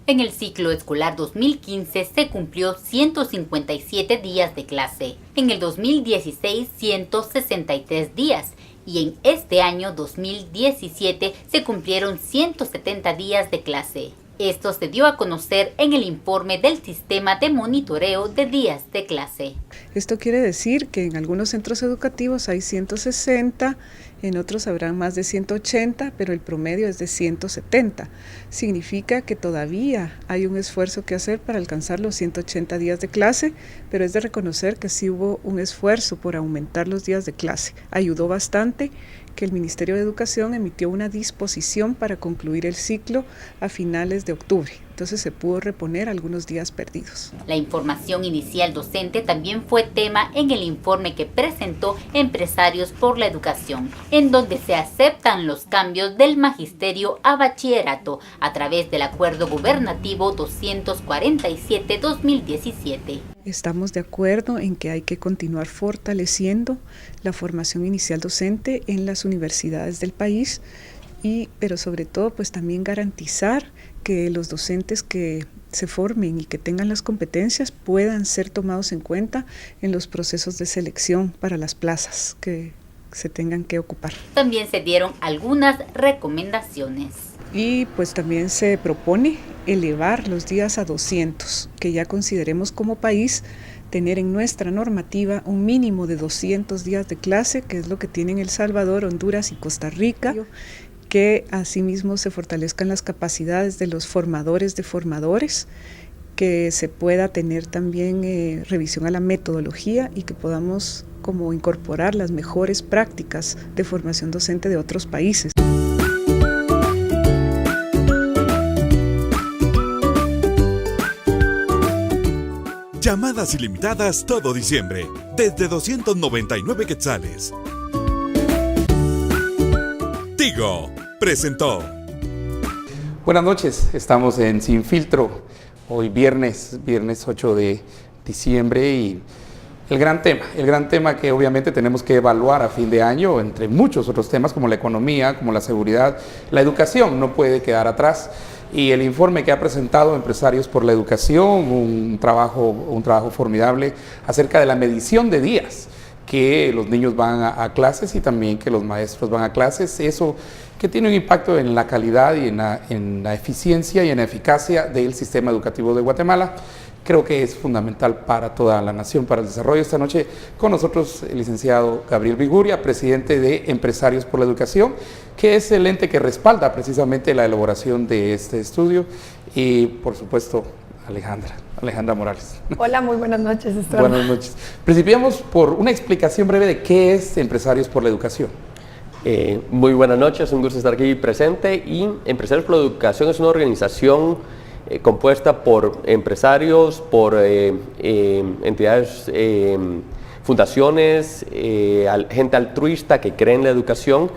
En el ciclo escolar 2015 se cumplió 157 días de clase, en el 2016 163 días y en este año 2017 se cumplieron 170 días de clase. Esto se dio a conocer en el informe del Sistema de Monitoreo de Días de Clase. Esto quiere decir que en algunos centros educativos hay 160, en otros habrán más de 180, pero el promedio es de 170. Significa que todavía hay un esfuerzo que hacer para alcanzar los 180 días de clase, pero es de reconocer que sí hubo un esfuerzo por aumentar los días de clase. Ayudó bastante que el Ministerio de Educación emitió una disposición para concluir el ciclo a finales de octubre. Entonces se pudo reponer algunos días perdidos. La información inicial docente también fue tema en el informe que presentó Empresarios por la Educación, en donde se aceptan los cambios del magisterio a bachillerato a través del Acuerdo Gubernativo 247-2017. Estamos de acuerdo en que hay que continuar fortaleciendo la formación inicial docente en las universidades del país, pero sobre todo pues también garantizar que los docentes que se formen y que tengan las competencias puedan ser tomados en cuenta en los procesos de selección para las plazas que se tengan que ocupar. También se dieron algunas recomendaciones. Y pues también se propone elevar los días a 200, que ya consideremos como país tener en nuestra normativa un mínimo de 200 días de clase, que es lo que tienen El Salvador, Honduras y Costa Rica, que asimismo se fortalezcan las capacidades de los formadores de formadores, que se pueda tener también revisión a la metodología y que podamos como incorporar las mejores prácticas de formación docente de otros países. Llamadas ilimitadas todo diciembre, desde 299 quetzales. Tigo presentó. Buenas noches, estamos en Sin Filtro, hoy viernes 8 de diciembre y el gran tema que obviamente tenemos que evaluar a fin de año, entre muchos otros temas como la economía, como la seguridad, la educación no puede quedar atrás. Y el informe que ha presentado Empresarios por la Educación, un trabajo formidable acerca de la medición de días que los niños van a clases y también que los maestros van a clases, eso que tiene un impacto en la calidad y en la eficiencia y en la eficacia del sistema educativo de Guatemala. Creo que es fundamental para toda la nación, para el desarrollo. Esta noche con nosotros el licenciado Gabriel Viguria, presidente de Empresarios por la Educación, que es el ente que respalda precisamente la elaboración de este estudio, y por supuesto Alejandra Morales. Hola, muy buenas noches. Buenas noches. Principiamos por una explicación breve de qué es Empresarios por la Educación. Muy buenas noches, un gusto estar aquí presente. Y Empresarios por la Educación es una organización compuesta por empresarios, por entidades, fundaciones, gente altruista que cree en la educación,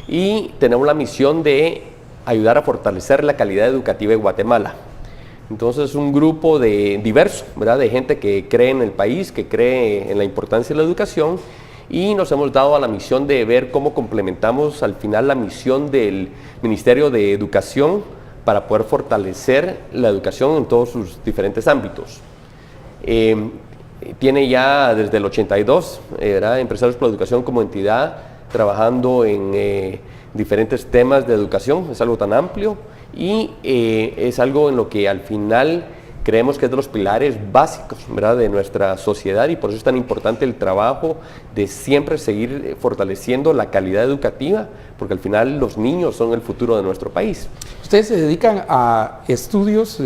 y tenemos la misión de ayudar a fortalecer la calidad educativa en Guatemala. Entonces es un grupo diverso, ¿verdad?, de gente que cree en el país, que cree en la importancia de la educación, y nos hemos dado a la misión de ver cómo complementamos al final la misión del Ministerio de Educación para poder fortalecer la educación en todos sus diferentes ámbitos. Tiene ya desde el 82, Empresarios por la Educación como entidad trabajando en diferentes temas de educación. Es algo tan amplio y es algo en lo que al final creemos que es de los pilares básicos, ¿verdad?, de nuestra sociedad, y por eso es tan importante el trabajo de siempre seguir fortaleciendo la calidad educativa, porque al final los niños son el futuro de nuestro país. Ustedes se dedican a estudios,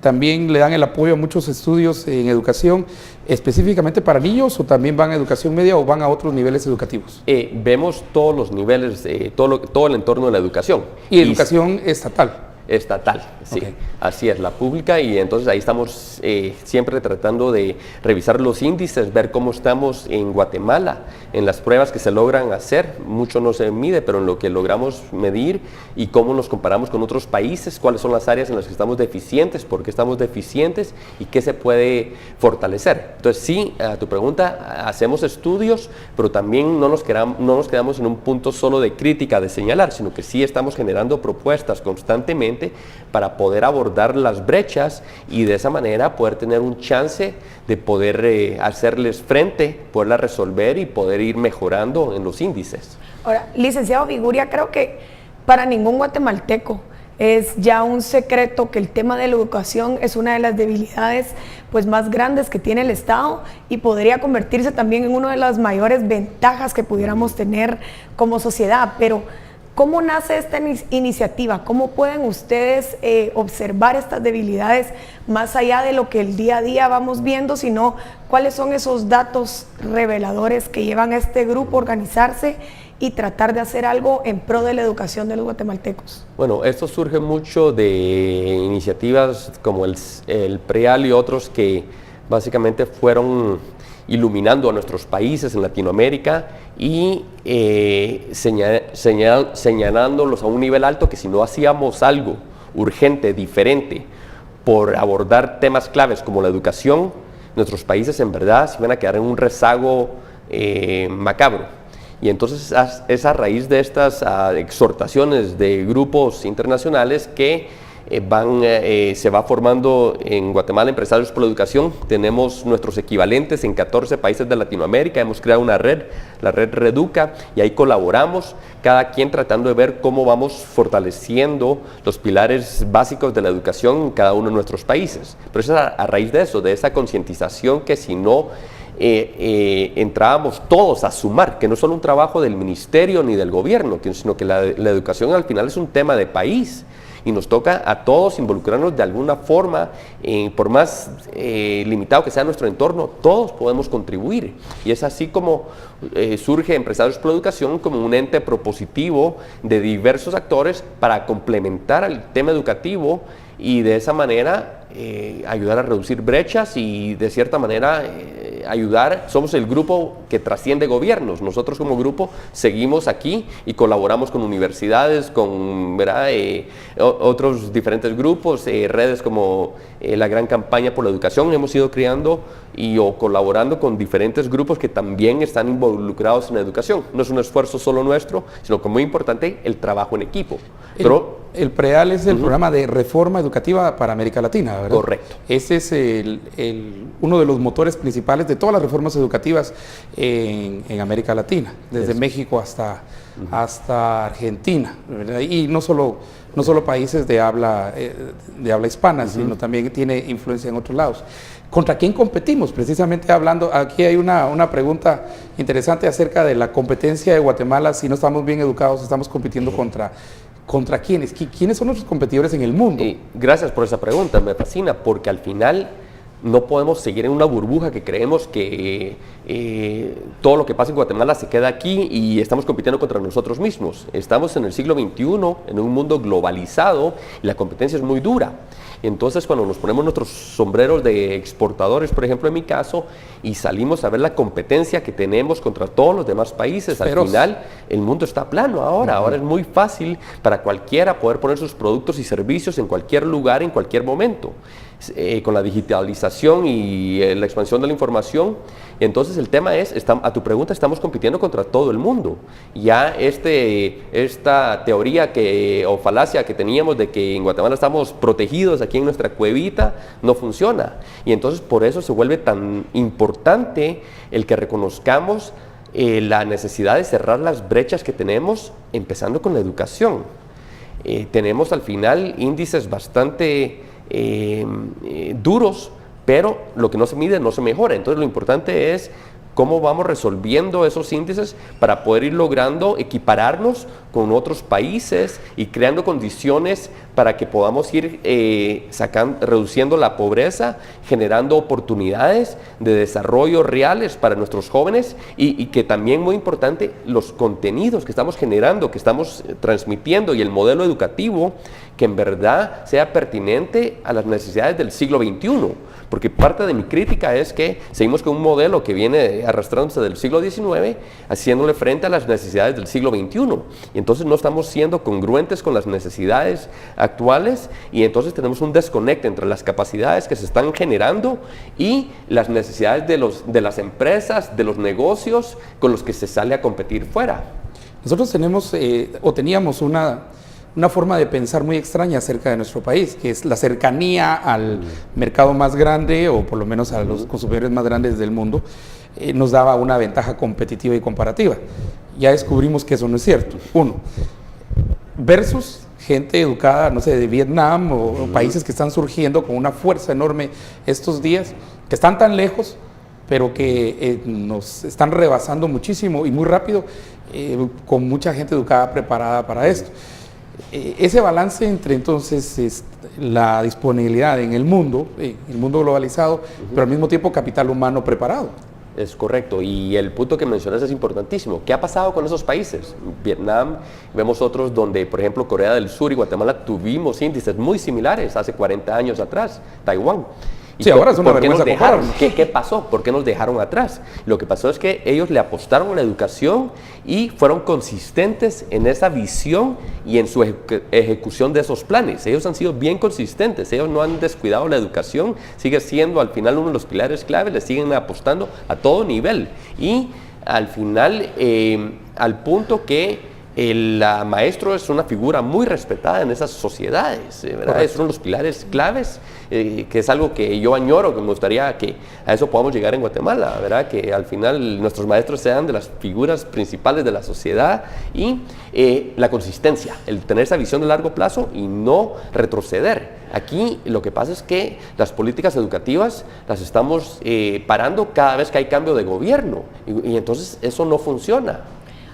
también le dan el apoyo a muchos estudios en educación específicamente para niños, o también van a educación media o van a otros niveles educativos. Vemos todos los niveles, todo el entorno de la educación. ¿Y educación estatal? Estatal, sí, okay. Así es, la pública, y entonces ahí estamos siempre tratando de revisar los índices, ver cómo estamos en Guatemala, en las pruebas que se logran hacer. Mucho no se mide, pero en lo que logramos medir y cómo nos comparamos con otros países, cuáles son las áreas en las que estamos deficientes, por qué estamos deficientes y qué se puede fortalecer. Entonces sí, a tu pregunta, hacemos estudios, pero también no nos quedamos en un punto solo de crítica, de señalar, sino que sí estamos generando propuestas constantemente inteligente para poder abordar las brechas y de esa manera poder tener un chance de poder hacerles frente, poderlas resolver y poder ir mejorando en los índices. Ahora, licenciado Viguria, creo que para ningún guatemalteco es ya un secreto que el tema de la educación es una de las debilidades pues más grandes que tiene el Estado y podría convertirse también en una de las mayores ventajas que pudiéramos tener como sociedad. Pero ¿cómo nace esta iniciativa? ¿Cómo pueden ustedes observar estas debilidades más allá de lo que el día a día vamos viendo, sino cuáles son esos datos reveladores que llevan a este grupo a organizarse y tratar de hacer algo en pro de la educación de los guatemaltecos? Bueno, esto surge mucho de iniciativas como el PREAL y otros que básicamente fueron iluminando a nuestros países en Latinoamérica y señalándolos a un nivel alto que si no hacíamos algo urgente, diferente, por abordar temas claves como la educación, nuestros países en verdad se iban a quedar en un rezago macabro. Y entonces es a raíz de estas exhortaciones de grupos internacionales que se va formando en Guatemala Empresarios por la Educación. Tenemos nuestros equivalentes en 14 países de Latinoamérica, hemos creado una red, la red Reduca, y ahí colaboramos, cada quien tratando de ver cómo vamos fortaleciendo los pilares básicos de la educación en cada uno de nuestros países. Pero es a raíz de eso, de esa concientización que si no entrábamos todos a sumar, que no es solo un trabajo del ministerio ni del gobierno, sino que la educación al final es un tema de país y nos toca a todos involucrarnos de alguna forma, por más limitado que sea nuestro entorno, todos podemos contribuir. Y es así como surge Empresarios por la Educación como un ente propositivo de diversos actores para complementar al tema educativo y de esa manera ayudar a reducir brechas y de cierta manera ayudar. Somos el grupo que trasciende gobiernos. Nosotros como grupo seguimos aquí y colaboramos con universidades, con otros diferentes grupos, redes como la Gran Campaña por la Educación. Hemos ido creando o colaborando con diferentes grupos que también están involucrados en la educación. No es un esfuerzo solo nuestro, sino como muy importante el trabajo en equipo. El PREAL es el programa de reforma educativa para América Latina, ¿verdad? Correcto. Ese es uno de los motores principales de todas las reformas educativas en América Latina, desde México hasta Argentina, ¿verdad? Y no solo países de habla hispana, sino también tiene influencia en otros lados. ¿Contra quién competimos? Precisamente hablando, aquí hay una pregunta interesante acerca de la competencia de Guatemala. Si no estamos bien educados, estamos compitiendo ¿contra quiénes? ¿Quiénes son nuestros competidores en el mundo? Gracias por esa pregunta, me fascina, porque al final no podemos seguir en una burbuja que creemos que todo lo que pasa en Guatemala se queda aquí y estamos compitiendo contra nosotros mismos. Estamos en el siglo XXI, en un mundo globalizado, y la competencia es muy dura. Entonces, cuando nos ponemos nuestros sombreros de exportadores, por ejemplo, en mi caso, y salimos a ver la competencia que tenemos contra todos los demás países, al final el mundo está plano ahora. Ahora es muy fácil para cualquiera poder poner sus productos y servicios en cualquier lugar, en cualquier momento. Con la digitalización y la expansión de la información. Y entonces el tema es, a tu pregunta, estamos compitiendo contra todo el mundo. Ya esta teoría o falacia que teníamos de que en Guatemala estamos protegidos aquí en nuestra cuevita, no funciona. Y entonces por eso se vuelve tan importante el que reconozcamos la necesidad de cerrar las brechas que tenemos, empezando con la educación. Tenemos al final índices bastante duros, pero lo que no se mide no se mejora. Entonces lo importante es cómo vamos resolviendo esos índices para poder ir logrando equipararnos con otros países y creando condiciones para que podamos ir reduciendo la pobreza, generando oportunidades de desarrollo reales para nuestros jóvenes y que también, muy importante, los contenidos que estamos generando, que estamos transmitiendo y el modelo educativo que en verdad sea pertinente a las necesidades del siglo XXI. Porque parte de mi crítica es que seguimos con un modelo que viene arrastrándose del siglo XIX, haciéndole frente a las necesidades del siglo XXI. Y entonces no estamos siendo congruentes con las necesidades actuales y entonces tenemos un desconecte entre las capacidades que se están generando y las necesidades de las empresas, de los negocios con los que se sale a competir fuera. Nosotros teníamos una forma de pensar muy extraña acerca de nuestro país, que es la cercanía al mercado más grande, o por lo menos a los consumidores más grandes del mundo, nos daba una ventaja competitiva y comparativa. Ya descubrimos que eso no es cierto. Uno, versus gente educada, no sé, de Vietnam o países que están surgiendo con una fuerza enorme estos días, que están tan lejos, pero que nos están rebasando muchísimo y muy rápido, con mucha gente educada, preparada para esto. Ese balance entre entonces la disponibilidad en el mundo globalizado, pero al mismo tiempo capital humano preparado. Es correcto, y el punto que mencionas es importantísimo. ¿Qué ha pasado con esos países? Vietnam, vemos otros donde, por ejemplo, Corea del Sur y Guatemala tuvimos índices muy similares hace 40 años atrás, Taiwán. Sí, ahora es una vergüenza compararlo. ¿Qué pasó? ¿Por qué nos dejaron atrás? Lo que pasó es que ellos le apostaron a la educación y fueron consistentes en esa visión y en su ejecución de esos planes. Ellos han sido bien consistentes, ellos no han descuidado la educación, sigue siendo al final uno de los pilares clave, le siguen apostando a todo nivel. Y al final, al punto que el maestro es una figura muy respetada en esas sociedades, ¿verdad? Es uno de los pilares claves, que es algo que yo añoro, que me gustaría que a eso podamos llegar en Guatemala, ¿verdad? Que al final nuestros maestros sean de las figuras principales de la sociedad, y la consistencia, el tener esa visión de largo plazo y no retroceder. Aquí lo que pasa es que las políticas educativas las estamos parando cada vez que hay cambio de gobierno, y entonces eso no funciona.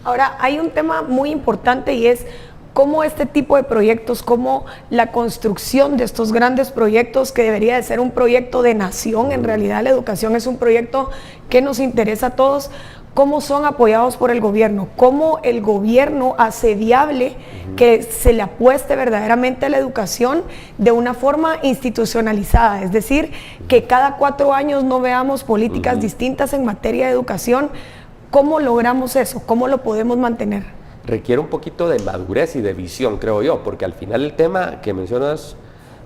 Ahora, hay un tema muy importante, y es cómo este tipo de proyectos, cómo la construcción de estos grandes proyectos, que debería de ser un proyecto de nación, en realidad la educación es un proyecto que nos interesa a todos, cómo son apoyados por el gobierno, cómo el gobierno hace viable que se le apueste verdaderamente a la educación de una forma institucionalizada, es decir, que cada 4 años no veamos políticas distintas en materia de educación. ¿Cómo logramos eso? ¿Cómo lo podemos mantener? Requiere un poquito de madurez y de visión, creo yo, porque al final el tema que mencionas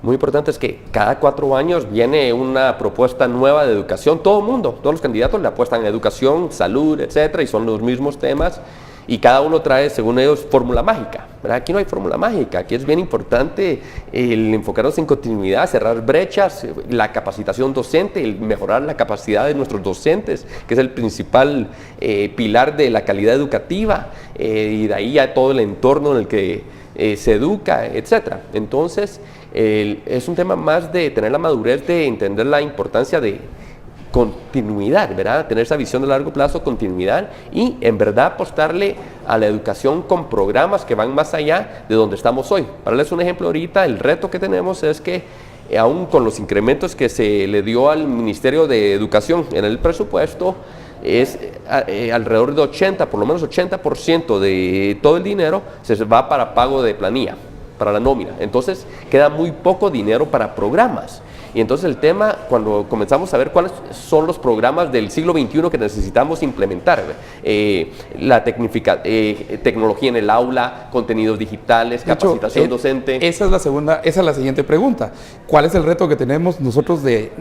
muy importante es que cada 4 años viene una propuesta nueva de educación. Todo el mundo, todos los candidatos le apuestan a educación, salud, etcétera, y son los mismos temas, y cada uno trae, según ellos, fórmula mágica, ¿verdad? Aquí no hay fórmula mágica, aquí es bien importante el enfocarnos en continuidad, cerrar brechas, la capacitación docente, el mejorar la capacidad de nuestros docentes, que es el principal pilar de la calidad educativa, y de ahí a todo el entorno en el que se educa, etcétera. Entonces, es un tema más de tener la madurez de entender la importancia de continuidad, ¿verdad? Tener esa visión de largo plazo, continuidad, y en verdad apostarle a la educación con programas que van más allá de donde estamos hoy. Para darles un ejemplo ahorita, el reto que tenemos es que aún con los incrementos que se le dio al Ministerio de Educación en el presupuesto, es alrededor de 80, por lo menos 80% de todo el dinero se va para pago de planilla, para la nómina. Entonces queda muy poco dinero para programas. Y entonces el tema, cuando comenzamos a ver cuáles son los programas del siglo XXI que necesitamos implementar, la tecnología en el aula, contenidos digitales, capacitación docente. Esa es la siguiente pregunta. ¿Cuál es el reto que tenemos nosotros de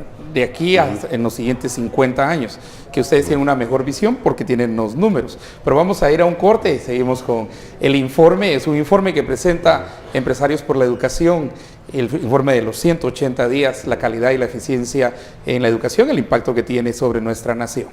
aquí en los siguientes 50 años? Que ustedes tienen una mejor visión porque tienen los números. Pero vamos a ir a un corte y seguimos con el informe. Es un informe que presenta Empresarios por la Educación, el informe de los 180 días, la calidad y la eficiencia en la educación, el impacto que tiene sobre nuestra nación.